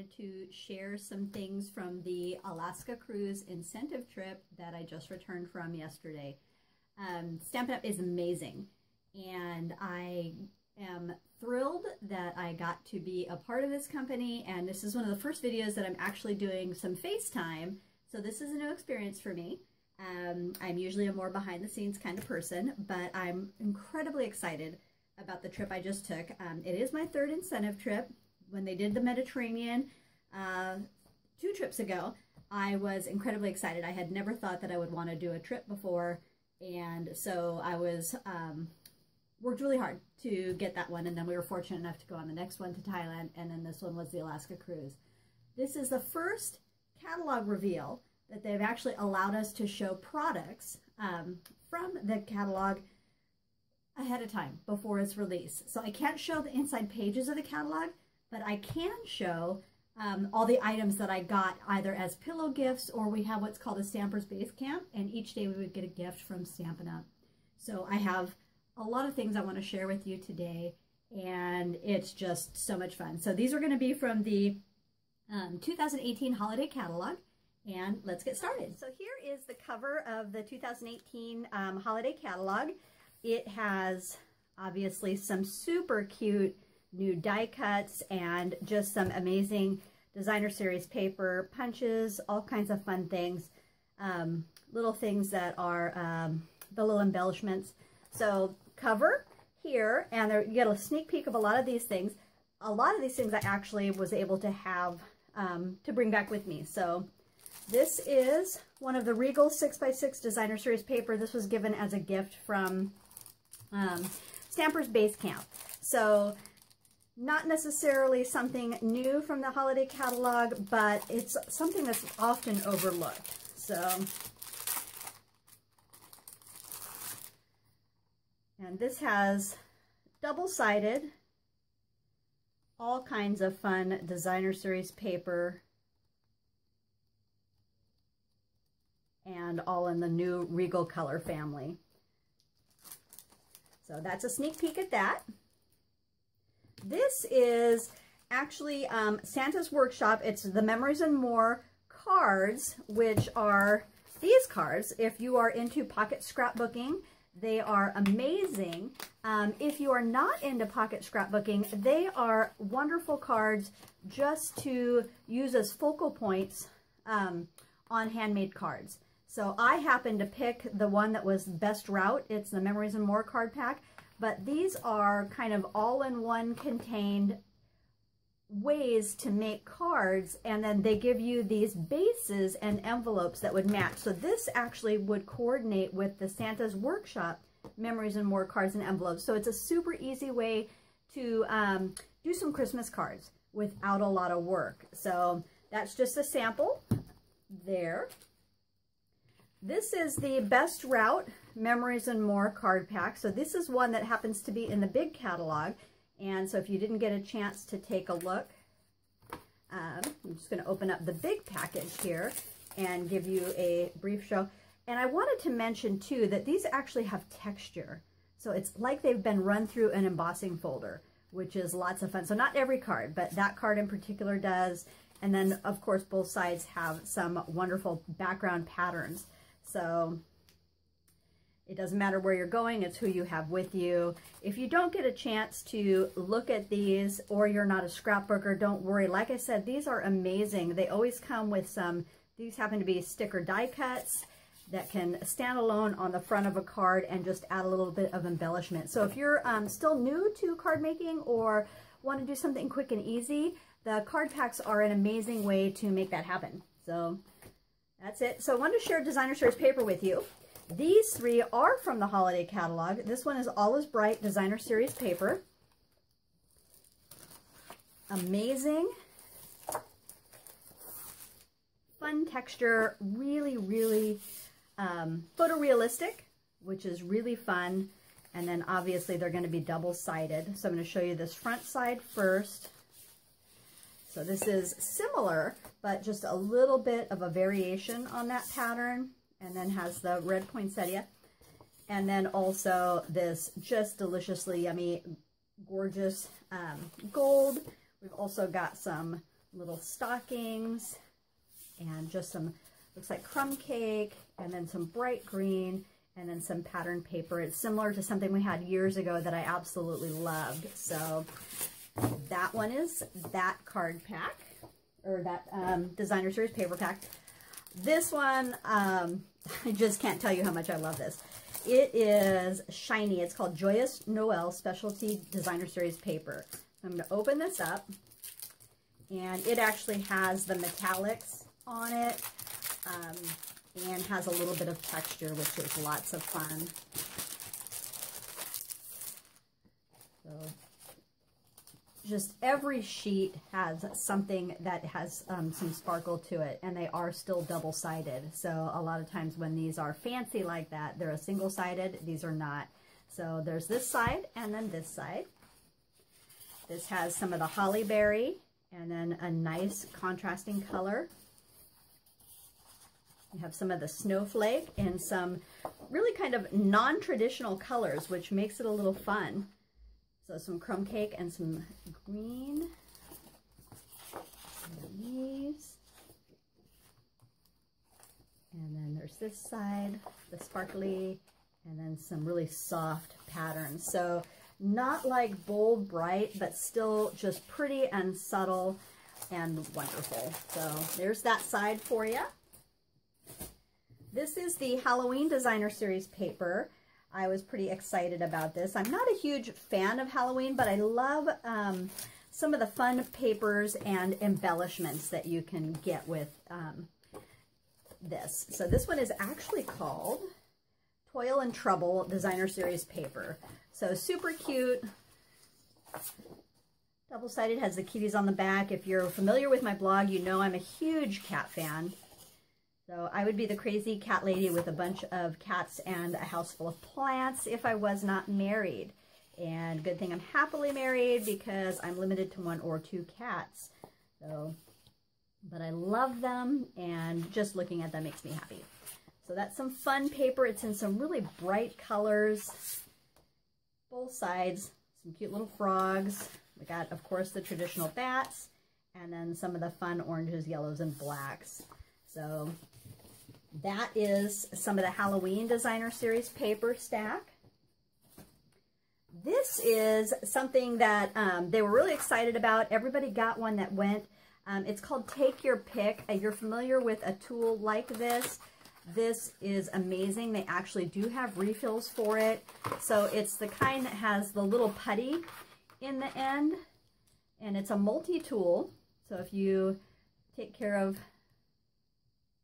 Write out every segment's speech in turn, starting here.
wanted to share some things from the Alaska Cruise incentive trip that I just returned from yesterday. Stampin' Up! Is amazing, and I am thrilled that I got to be a part of this company, and this is one of the first videos that I'm actually doing some FaceTime, so this is a new experience for me. I'm usually a more behind the scenes kind of person, but I'm incredibly excited about the trip I just took. It is my third incentive trip. When they did the Mediterranean 2 trips ago, I was incredibly excited. I had never thought that I would want to do a trip before, and so I was worked really hard to get that one, and then we were fortunate enough to go on the next one to Thailand, and then this one was the Alaska Cruise. This is the first catalog reveal that they've actually allowed us to show products from the catalog ahead of time before it's released. So I can't show the inside pages of the catalog, but I can show all the items that I got either as pillow gifts, or we have what's called a Stamper's Base Camp, and each day we would get a gift from Stampin' Up! So I have a lot of things I want to share with you today, and it's just so much fun. So these are going to be from the 2018 holiday catalog, and let's get started. So here is the cover of the 2018 holiday catalog. It has obviously some super cute new die cuts and just some amazing designer series paper, punches, all kinds of fun things, little things that are the little embellishments. So cover here, and there, you get a sneak peek of a lot of these things. A lot of these things I actually was able to have to bring back with me. So this is one of the Regal 6x6 designer series paper. This was given as a gift from Stamper's Base Camp. So not necessarily something new from the holiday catalog, but it's something that's often overlooked. So, and this has double-sided, all kinds of fun designer series paper, and all in the new Regal color family. So that's a sneak peek at that. This is actually Santa's Workshop. It's the Memories and More cards, which are these cards. If you are into pocket scrapbooking, they are amazing. If you are not into pocket scrapbooking, they are wonderful cards just to use as focal points on handmade cards. So I happened to pick the one that was best route. It's the Memories and More card pack. But these are kind of all-in-one contained ways to make cards, and then they give you these bases and envelopes that would match. So this actually would coordinate with the Santa's Workshop Memories and More cards and envelopes. So it's a super easy way to do some Christmas cards without a lot of work. So that's just a sample there. This is the Best Route Memories and More card pack. So this is one that happens to be in the big catalog. And so if you didn't get a chance to take a look, I'm just going to open up the big package here and give you a brief show. And I wanted to mention too that these actually have texture. So it's like they've been run through an embossing folder, which is lots of fun. So not every card, but that card in particular does. And then of course both sides have some wonderful background patterns. So it doesn't matter where you're going, it's who you have with you. If you don't get a chance to look at these, or you're not a scrapbooker, don't worry. Like I said, these are amazing. They always come with some, these happen to be sticker die cuts that can stand alone on the front of a card and just add a little bit of embellishment. So if you're still new to card making or want to do something quick and easy, the card packs are an amazing way to make that happen. So that's it. So I wanted to share designer series paper with you. These 3 are from the holiday catalog. This one is All Is Bright designer series paper. Amazing. Fun texture, really, really photorealistic, which is really fun. And then obviously they're going to be double-sided. So I'm going to show you this front side first. So this is similar, but just a little bit of a variation on that pattern, and then has the red poinsettia. And then also this just deliciously yummy, gorgeous gold. We've also got some little stockings, and just some, looks like crumb cake, and then some bright green, and then some pattern paper. It's similar to something we had years ago that I absolutely loved. So that one is that card pack, or that designer series paper pack. This one, I just can't tell you how much I love this. It is shiny. It's called Joyous Noel Specialty Designer Series paper. I'm going to open this up, and it actually has the metallics on it, and has a little bit of texture, which is lots of fun. So just every sheet has something that has some sparkle to it, and they are still double-sided. So a lot of times when these are fancy like that, they're a single-sided. These are not. So there's this side and then this side. This has some of the holly berry and then a nice contrasting color. You have some of the snowflake and some really kind of non-traditional colors, which makes it a little fun. So some crumb cake and some green. And these. And then there's this side, the sparkly, and then some really soft patterns. So not like bold, bright, but still just pretty and subtle and wonderful. So there's that side for you. This is the Halloween Designer Series paper. I was pretty excited about this. I'm not a huge fan of Halloween, but I love some of the fun papers and embellishments that you can get with this. So this one is actually called Toil and Trouble Designer Series paper. So super cute. Double-sided, has the kitties on the back. If you're familiar with my blog, you know I'm a huge cat fan. So I would be the crazy cat lady with a bunch of cats and a house full of plants if I was not married. And good thing I'm happily married because I'm limited to 1 or 2 cats. So, but I love them, and just looking at them makes me happy. So that's some fun paper. It's in some really bright colors, both sides, some cute little frogs. We got, of course, the traditional bats, and then some of the fun oranges, yellows, and blacks. So that is some of the Halloween Designer Series paper stack. This is something that they were really excited about. Everybody got one that went. It's called Take Your Pick. If you're familiar with a tool like this, this is amazing. They actually do have refills for it. So it's the kind that has the little putty in the end, and it's a multi-tool. So if you take care of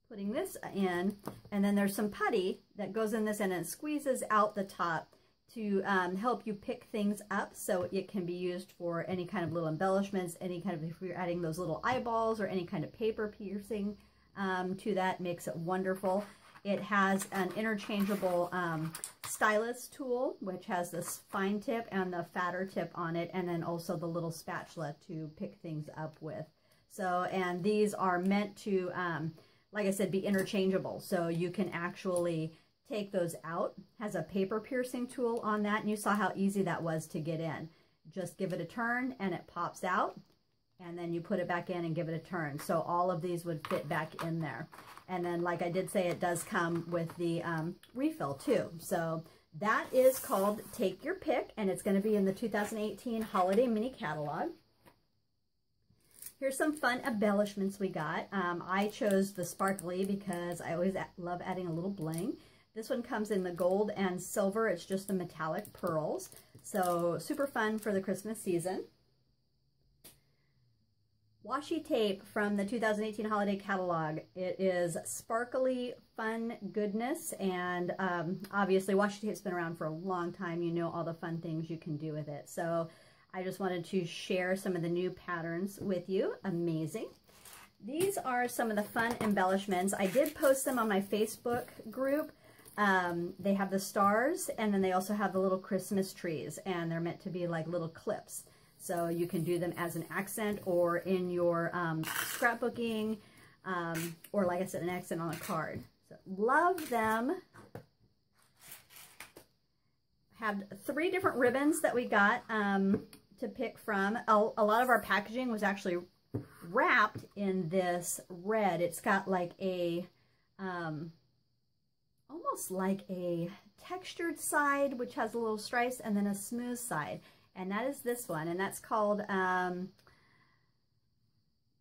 putting this in, and then there's some putty that goes in this end and it squeezes out the top to help you pick things up, so it can be used for any kind of little embellishments, any kind of, if you're adding those little eyeballs or any kind of paper piercing to that, makes it wonderful. It has an interchangeable stylus tool, which has this fine tip and the fatter tip on it, and then also the little spatula to pick things up with. So, and these are meant to, like I said, be interchangeable. So you can actually take those out. Has a paper piercing tool on that, and you saw how easy that was to get in. Just give it a turn and it pops out, and then you put it back in and give it a turn. So all of these would fit back in there. And then, like I did say, it does come with the refill too. So that is called Take Your Pick, and it's going to be in the 2018 Holiday Mini Catalog. Here's some fun embellishments we got. I chose the sparkly because I always love adding a little bling. This one comes in the gold and silver. It's just the metallic pearls. So super fun for the Christmas season. Washi tape from the 2018 Holiday Catalog. It is sparkly, fun goodness, and obviously washi tape's been around for a long time. You know all the fun things you can do with it. So I just wanted to share some of the new patterns with you. Amazing. These are some of the fun embellishments. I did post them on my Facebook group. They have the stars, and then they also have the little Christmas trees, and they're meant to be like little clips. So you can do them as an accent or in your scrapbooking, or like I said, an accent on a card. So love them. Have 3 different ribbons that we got to pick from. A lot of our packaging was actually wrapped in this red. It's got like a, almost like a textured side, which has a little stripes, and then a smooth side. And that is this one, and that's called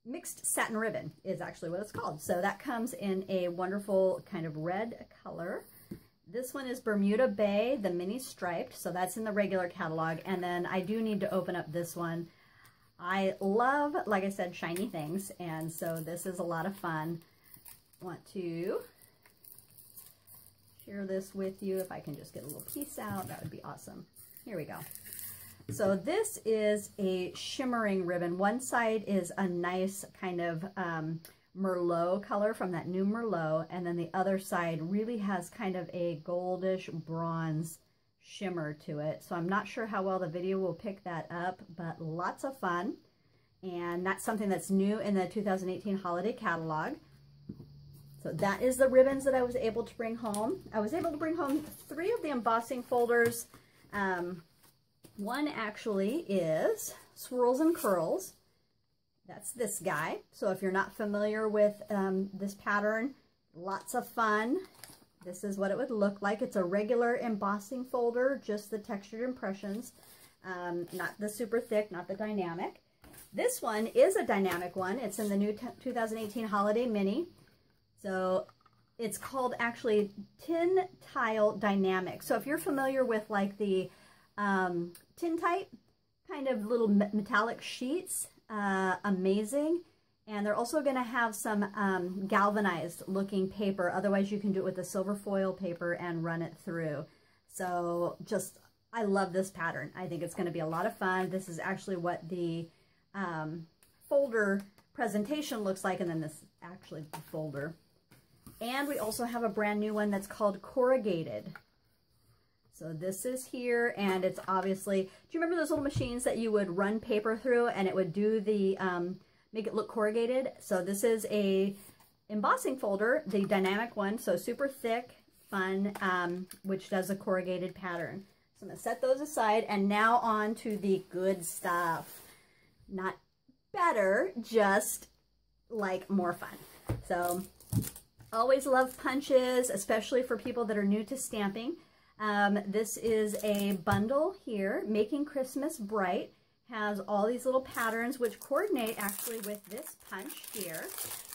Mixed Satin Ribbon is actually what it's called. So that comes in a wonderful kind of red color. This one is Bermuda Bay, the mini striped, so that's in the regular catalog. And then I do need to open up this one. I love, like I said, shiny things, and so this is a lot of fun. Want to share this with you. If I can just get a little piece out, that would be awesome. Here we go. So this is a shimmering ribbon. One side is a nice kind of Merlot color from that new Merlot, and then the other side really has kind of a goldish bronze shimmer to it. So I'm not sure how well the video will pick that up, but lots of fun. And that's something that's new in the 2018 holiday catalog. So that is the ribbons that I was able to bring home. I was able to bring home 3 of the embossing folders. One actually is Swirls and Curls. That's this guy. So if you're not familiar with this pattern, lots of fun. This is what it would look like. It's a regular embossing folder, just the textured impressions, not the super thick, not the dynamic. This one is a dynamic one. It's in the new 2018 Holiday Mini. So it's called actually Tin Tile Dynamic. So if you're familiar with like the tin type kind of little metallic sheets, amazing. And they're also going to have some galvanized looking paper. Otherwise you can do it with the silver foil paper and run it through. So just, I love this pattern. I think it's going to be a lot of fun. This is actually what the folder presentation looks like, and then this is actually the folder. And we also have a brand new one that's called Corrugated. So this is here, and it's obviously, do you remember those little machines that you would run paper through and it would do the, make it look corrugated? So this is a embossing folder, the dynamic one, so super thick, fun, which does a corrugated pattern. So I'm going to set those aside, and now on to the good stuff. Not better, just like more fun. So always love punches, especially for people that are new to stamping. This is a bundle here, Making Christmas Bright. Has all these little patterns which coordinate actually with this punch here.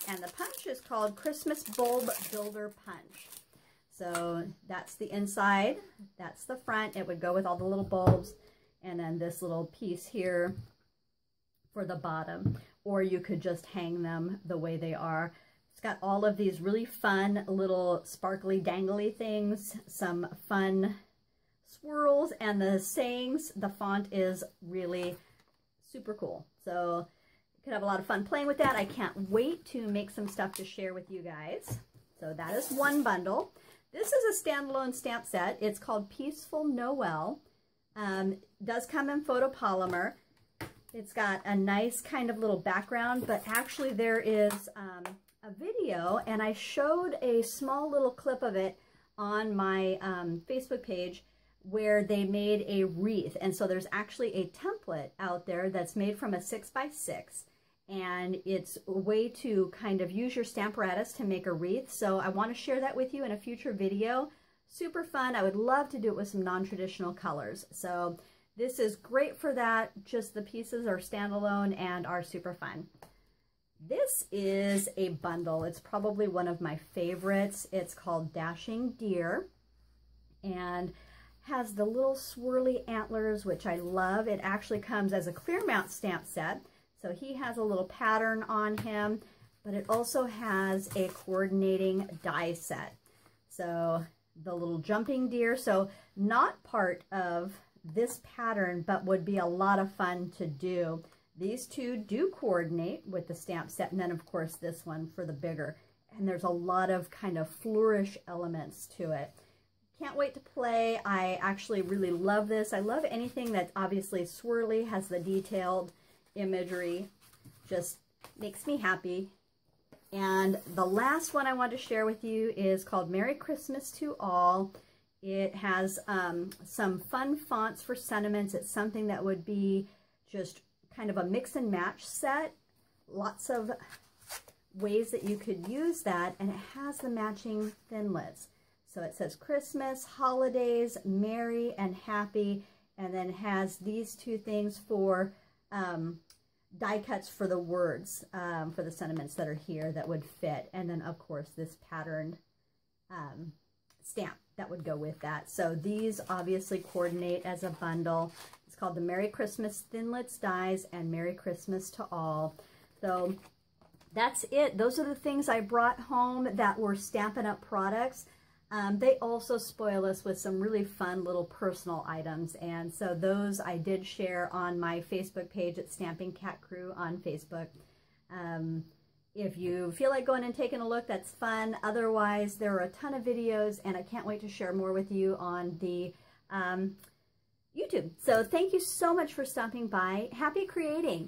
And the punch is called Christmas Bulb Builder Punch. So that's the inside, that's the front. It would go with all the little bulbs. And then this little piece here for the bottom. Or you could just hang them the way they are. It's got all of these really fun little sparkly dangly things, some fun swirls, and the sayings. The font is really super cool. So you could have a lot of fun playing with that. I can't wait to make some stuff to share with you guys. So that is one bundle. This is a standalone stamp set. It's called Peaceful Noel. Does come in photopolymer. It's got a nice kind of little background, but actually there is a video, and I showed a small little clip of it on my Facebook page where they made a wreath. And so there's actually a template out there that's made from a 6x6, and it's a way to kind of use your Stamparatus to make a wreath. So I want to share that with you in a future video. Super fun. I would love to do it with some non-traditional colors. So this is great for that. Just the pieces are standalone and are super fun. This is a bundle. It's probably one of my favorites. It's called Dashing Deer and has the little swirly antlers, which I love. It actually comes as a clear mount stamp set. So he has a little pattern on him, but it also has a coordinating die set. So the little jumping deer, so not part of this pattern, but would be a lot of fun to do. These two do coordinate with the stamp set, and then of course this one for the bigger. And there's a lot of kind of flourish elements to it. Can't wait to play. I actually really love this. I love anything that's obviously swirly, has the detailed imagery, just makes me happy. And the last one I want to share with you is called Merry Christmas to All. It has some fun fonts for sentiments. It's something that would be just kind of a mix and match set lots of ways that you could use that, and it has the matching thinlits. So it says Christmas, holidays, merry and happy, and then has these two things for die cuts for the words, for the sentiments that are here that would fit. And then of course this patterned stamp that would go with that. So these obviously coordinate as a bundle. It's called the Merry Christmas Thinlits Dies and Merry Christmas to All. So that's it. Those are the things I brought home that were Stampin' Up! Products. They also spoil us with some really fun little personal items, and so those I did share on my Facebook page at Stamping Cat Crew on Facebook. If you feel like going and taking a look, that's fun. Otherwise, there are a ton of videos, and I can't wait to share more with you on the YouTube. So thank you so much for stopping by. Happy creating!